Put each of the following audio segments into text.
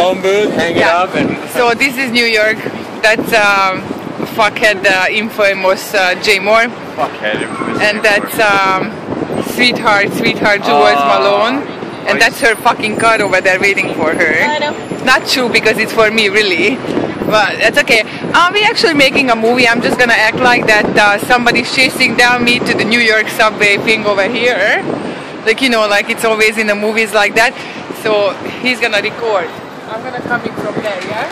phone booth, hang it up, and. So this is New York. That's fuckhead infamous Jay Moore. Fuckhead infamous. And that's sweetheart Jules Malone. And that's her fucking car over there waiting for her. I know. It's not true because it's for me, really. But that's okay. We're actually making a movie. I'm just gonna act like that somebody's chasing down me to the New York subway thing over here. Like, you know, like it's always in the movies like that. So he's gonna record. I'm gonna come in from there, yeah?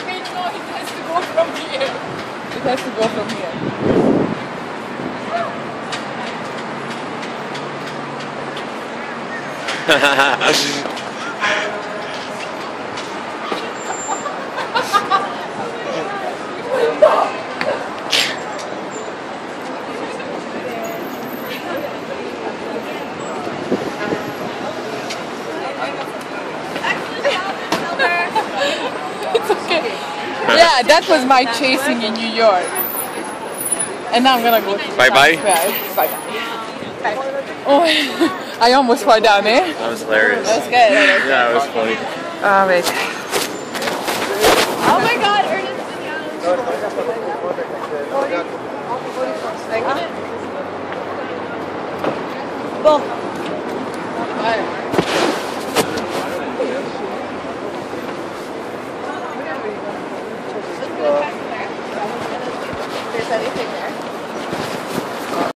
Wait, no, it has to go from here. It has to go from here. It's okay. Yeah, that was my chasing in New York. And now I'm gonna go to Bye-bye. Bye. Oh, I almost fell down, eh? That was hilarious. That was good. Yeah, it was funny. Oh, wait. Oh my god, Ernest is young. Well,